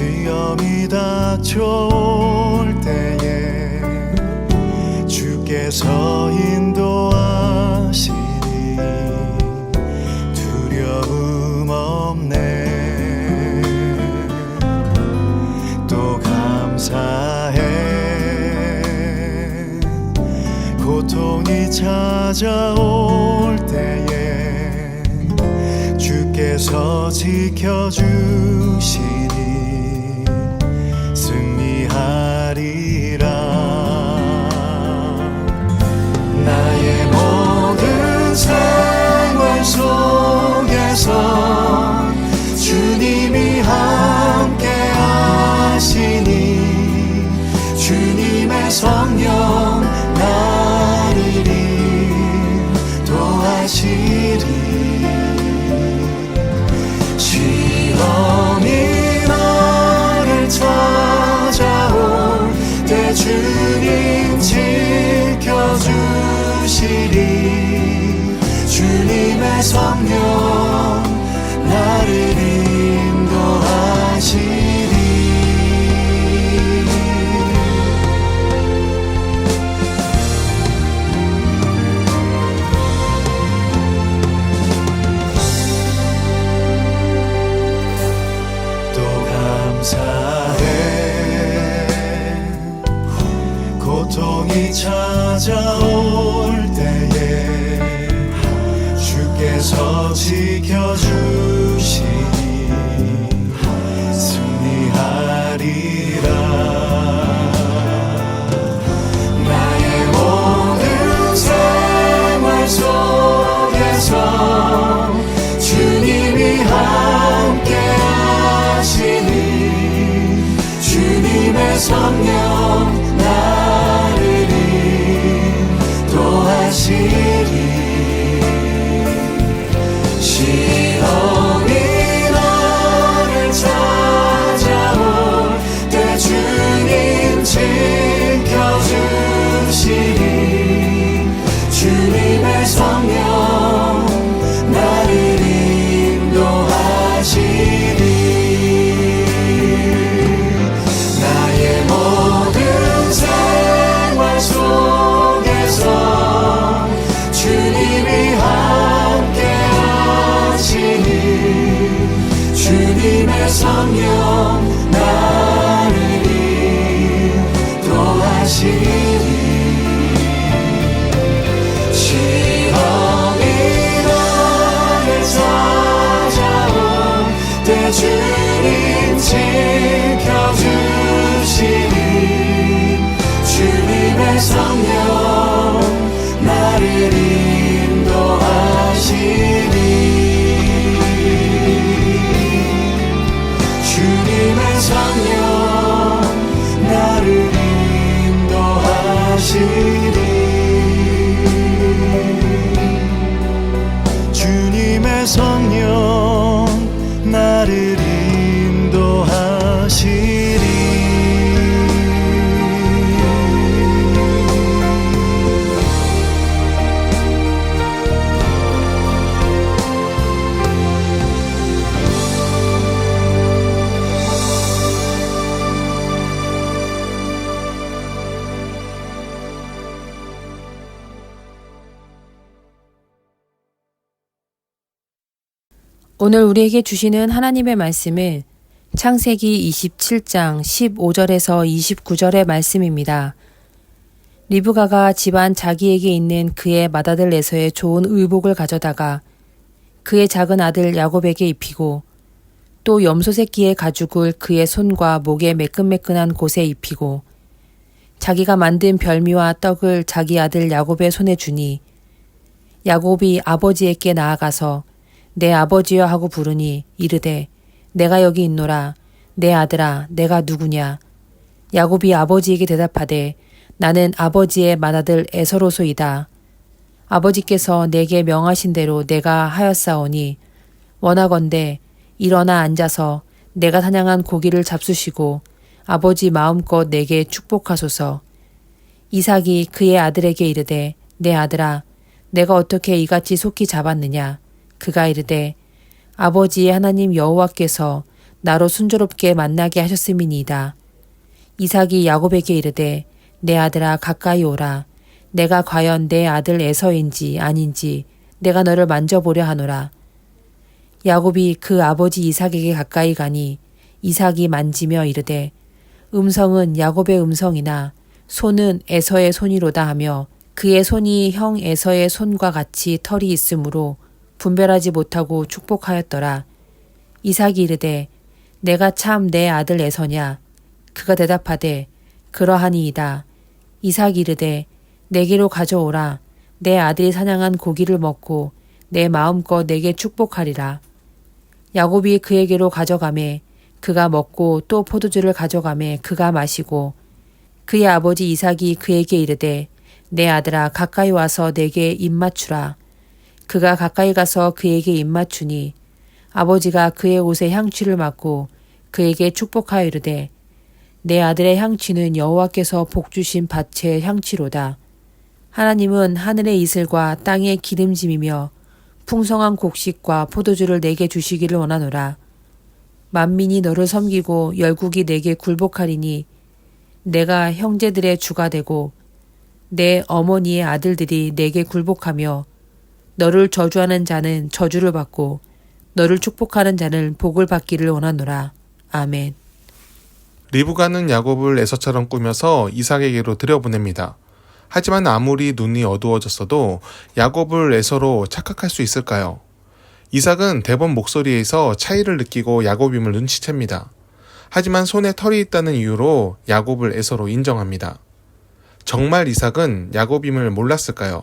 시험이 닥쳐올 때에 주께서 인도하시니 두려움 없네. 또 감사해. 고통이 찾아올 때에 주께서 지켜주시니 승리하리라. 나의 모든 생활 속에서 주님이 함께 하시니 주님의 성령 나를 인도하시리. 시험이 너를 찾아올 때 주님 지켜주시리. 주님의 성령 나를 인도하시리. 또 감사해. 고통이 찾아올 때에 주께서 지켜주시니 승리하리라. 나의 모든 생활 속에서 주님이 함께 하시니 주님의 성령 나를 인도하시리. 시험이 너를 찾아올 때 주님 지켜주시니 주님의 성령 나를 인도하시리. 나의 모든 생활 속에서 주님이 함께 하시니 주님의 성령 나를 인도하시리. 시험이 너를 찾아올 때 주님 지켜주시니 주님의 성령 나를 인도하시니 주님의 성령 나를 인도하시니 주님의 성령 나를 인도하시리. 오늘 우리에게 주시는 하나님의 말씀은 창세기 27장 15절에서 29절의 말씀입니다. 리브가가 집안 자기에게 있는 그의 맏아들에서의 좋은 의복을 가져다가 그의 작은 아들 야곱에게 입히고 또 염소 새끼의 가죽을 그의 손과 목의 매끈매끈한 곳에 입히고 자기가 만든 별미와 떡을 자기 아들 야곱의 손에 주니 야곱이 아버지에게 나아가서 내 아버지여 하고 부르니 이르되 내가 여기 있노라. 내 아들아 내가 누구냐. 야곱이 아버지에게 대답하되 나는 아버지의 맏아들 에서로소이다. 아버지께서 내게 명하신 대로 내가 하였사오니 원하건대 일어나 앉아서 내가 사냥한 고기를 잡수시고 아버지 마음껏 내게 축복하소서. 이삭이 그의 아들에게 이르되 내 아들아 내가 어떻게 이같이 속히 잡았느냐. 그가 이르되 아버지의 하나님 여호와께서 나로 순조롭게 만나게 하셨음이니이다. 이삭이 야곱에게 이르되 내 아들아 가까이 오라. 내가 과연 내 아들 에서인지 아닌지 내가 너를 만져보려 하노라. 야곱이 그 아버지 이삭에게 가까이 가니 이삭이 만지며 이르되 음성은 야곱의 음성이나 손은 에서의 손이로다 하며 그의 손이 형 에서의 손과 같이 털이 있으므로 분별하지 못하고 축복하였더라. 이삭이 이르되 내가 참 내 아들 에서냐? 그가 대답하되 그러하니이다. 이삭이 이르되 내게로 가져오라. 내 아들이 사냥한 고기를 먹고 내 마음껏 내게 축복하리라. 야곱이 그에게로 가져가매 그가 먹고 또 포도주를 가져가매 그가 마시고 그의 아버지 이삭이 그에게 이르되 내 아들아 가까이 와서 내게 입맞추라. 그가 가까이 가서 그에게 입맞추니 아버지가 그의 옷에 향취를 맡고 그에게 축복하여 이르되 내 아들의 향취는 여호와께서 복주신 밭의 향취로다. 하나님은 하늘의 이슬과 땅의 기름짐이며 풍성한 곡식과 포도주를 내게 주시기를 원하노라. 만민이 너를 섬기고 열국이 내게 굴복하리니 내가 형제들의 주가 되고 내 어머니의 아들들이 내게 굴복하며 너를 저주하는 자는 저주를 받고 너를 축복하는 자는 복을 받기를 원하노라. 아멘. 리브가는 야곱을 에서처럼 꾸며서 이삭에게로 들여보냅니다. 하지만 아무리 눈이 어두워졌어도 야곱을 에서로 착각할 수 있을까요? 이삭은 대번 목소리에서 차이를 느끼고 야곱임을 눈치챕니다. 하지만 손에 털이 있다는 이유로 야곱을 에서로 인정합니다. 정말 이삭은 야곱임을 몰랐을까요?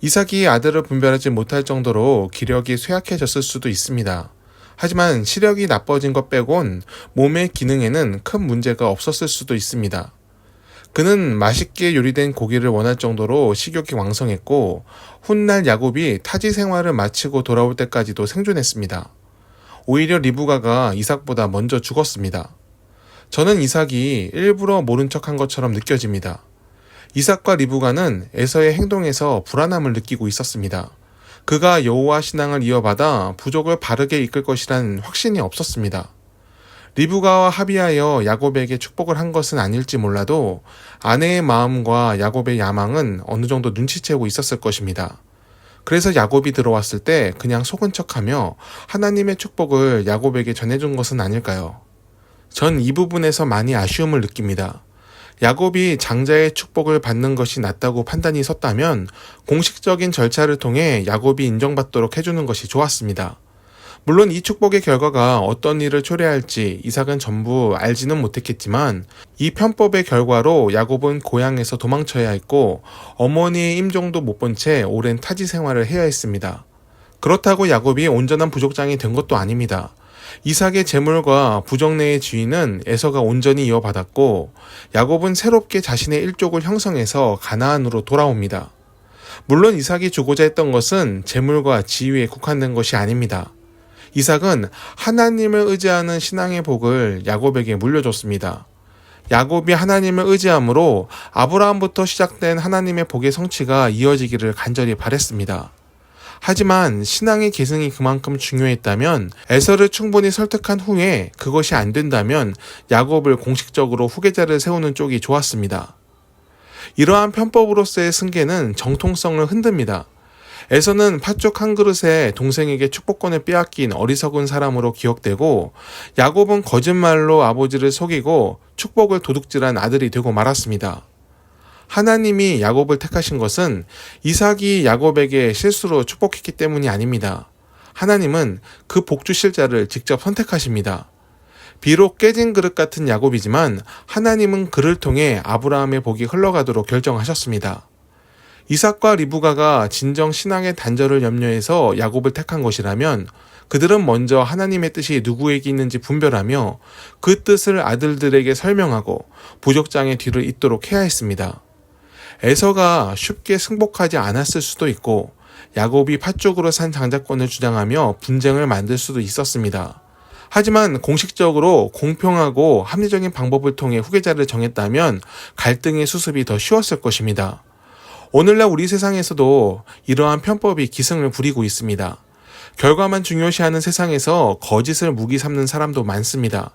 이삭이 아들을 분별하지 못할 정도로 기력이 쇠약해졌을 수도 있습니다. 하지만 시력이 나빠진 것 빼곤 몸의 기능에는 큰 문제가 없었을 수도 있습니다. 그는 맛있게 요리된 고기를 원할 정도로 식욕이 왕성했고 훗날 야곱이 타지 생활을 마치고 돌아올 때까지도 생존했습니다. 오히려 리브가가 이삭보다 먼저 죽었습니다. 저는 이삭이 일부러 모른 척한 것처럼 느껴집니다. 이삭과 리브가는 에서의 행동에서 불안함을 느끼고 있었습니다. 그가 여호와 신앙을 이어받아 부족을 바르게 이끌 것이란 확신이 없었습니다. 리브가와 합의하여 야곱에게 축복을 한 것은 아닐지 몰라도 아내의 마음과 야곱의 야망은 어느 정도 눈치채고 있었을 것입니다. 그래서 야곱이 들어왔을 때 그냥 속은 척하며 하나님의 축복을 야곱에게 전해준 것은 아닐까요? 전 이 부분에서 많이 아쉬움을 느낍니다. 야곱이 장자의 축복을 받는 것이 낫다고 판단이 섰다면 공식적인 절차를 통해 야곱이 인정받도록 해주는 것이 좋았습니다. 물론 이 축복의 결과가 어떤 일을 초래할지 이삭은 전부 알지는 못했겠지만 이 편법의 결과로 야곱은 고향에서 도망쳐야 했고 어머니의 임종도 못 본 채 오랜 타지 생활을 해야 했습니다. 그렇다고 야곱이 온전한 부족장이 된 것도 아닙니다. 이삭의 재물과 부족 내의 지위는 에서가 온전히 이어받았고 야곱은 새롭게 자신의 일족을 형성해서 가나안으로 돌아옵니다. 물론 이삭이 주고자 했던 것은 재물과 지위에 국한된 것이 아닙니다. 이삭은 하나님을 의지하는 신앙의 복을 야곱에게 물려줬습니다. 야곱이 하나님을 의지함으로 아브라함부터 시작된 하나님의 복의 성취가 이어지기를 간절히 바랬습니다. 하지만 신앙의 계승이 그만큼 중요했다면 에서를 충분히 설득한 후에 그것이 안 된다면 야곱을 공식적으로 후계자를 세우는 쪽이 좋았습니다. 이러한 편법으로서의 승계는 정통성을 흔듭니다. 에서는 팥죽 한 그릇에 동생에게 축복권을 빼앗긴 어리석은 사람으로 기억되고 야곱은 거짓말로 아버지를 속이고 축복을 도둑질한 아들이 되고 말았습니다. 하나님이 야곱을 택하신 것은 이삭이 야곱에게 실수로 축복했기 때문이 아닙니다. 하나님은 그 복주실 자를 직접 선택하십니다. 비록 깨진 그릇 같은 야곱이지만 하나님은 그를 통해 아브라함의 복이 흘러가도록 결정하셨습니다. 이삭과 리브가가 진정 신앙의 단절을 염려해서 야곱을 택한 것이라면 그들은 먼저 하나님의 뜻이 누구에게 있는지 분별하며 그 뜻을 아들들에게 설명하고 부족장의 뒤를 잇도록 해야 했습니다. 에서가 쉽게 승복하지 않았을 수도 있고 야곱이 팥죽으로 산 장자권을 주장하며 분쟁을 만들 수도 있었습니다. 하지만 공식적으로 공평하고 합리적인 방법을 통해 후계자를 정했다면 갈등의 수습이 더 쉬웠을 것입니다. 오늘날 우리 세상에서도 이러한 편법이 기승을 부리고 있습니다. 결과만 중요시하는 세상에서 거짓을 무기 삼는 사람도 많습니다.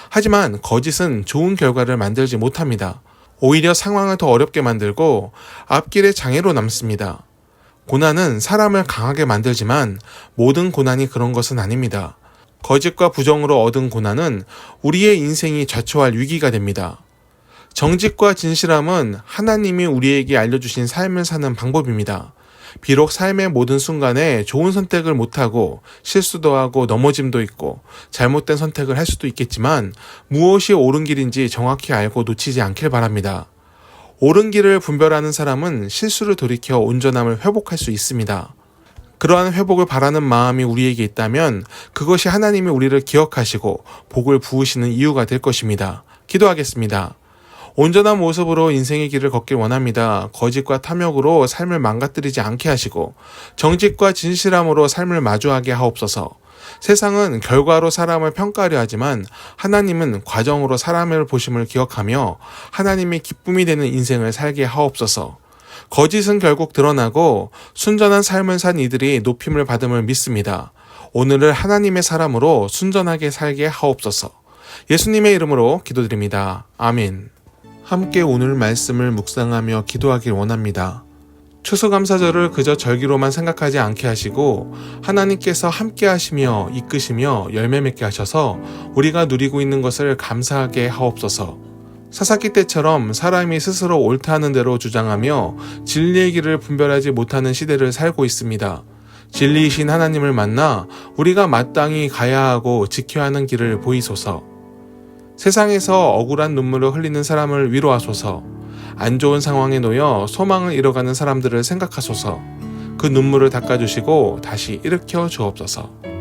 하지만 거짓은 좋은 결과를 만들지 못합니다. 오히려 상황을 더 어렵게 만들고 앞길에 장애로 남습니다. 고난은 사람을 강하게 만들지만 모든 고난이 그런 것은 아닙니다. 거짓과 부정으로 얻은 고난은 우리의 인생이 좌초할 위기가 됩니다. 정직과 진실함은 하나님이 우리에게 알려주신 삶을 사는 방법입니다. 비록 삶의 모든 순간에 좋은 선택을 못하고 실수도 하고 넘어짐도 있고 잘못된 선택을 할 수도 있겠지만 무엇이 옳은 길인지 정확히 알고 놓치지 않길 바랍니다. 옳은 길을 분별하는 사람은 실수를 돌이켜 온전함을 회복할 수 있습니다. 그러한 회복을 바라는 마음이 우리에게 있다면 그것이 하나님이 우리를 기억하시고 복을 부으시는 이유가 될 것입니다. 기도하겠습니다. 온전한 모습으로 인생의 길을 걷길 원합니다. 거짓과 탐욕으로 삶을 망가뜨리지 않게 하시고 정직과 진실함으로 삶을 마주하게 하옵소서. 세상은 결과로 사람을 평가하려 하지만 하나님은 과정으로 사람을 보심을 기억하며 하나님의 기쁨이 되는 인생을 살게 하옵소서. 거짓은 결국 드러나고 순전한 삶을 산 이들이 높임을 받음을 믿습니다. 오늘을 하나님의 사람으로 순전하게 살게 하옵소서. 예수님의 이름으로 기도드립니다. 아멘. 함께 오늘 말씀을 묵상하며 기도하길 원합니다. 추수감사절을 그저 절기로만 생각하지 않게 하시고 하나님께서 함께 하시며 이끄시며 열매 맺게 하셔서 우리가 누리고 있는 것을 감사하게 하옵소서. 사사기 때처럼 사람이 스스로 옳다 하는 대로 주장하며 진리의 길을 분별하지 못하는 시대를 살고 있습니다. 진리이신 하나님을 만나 우리가 마땅히 가야 하고 지켜야 하는 길을 보이소서. 세상에서 억울한 눈물을 흘리는 사람을 위로하소서. 안 좋은 상황에 놓여 소망을 잃어가는 사람들을 생각하소서. 그 눈물을 닦아주시고 다시 일으켜 주옵소서.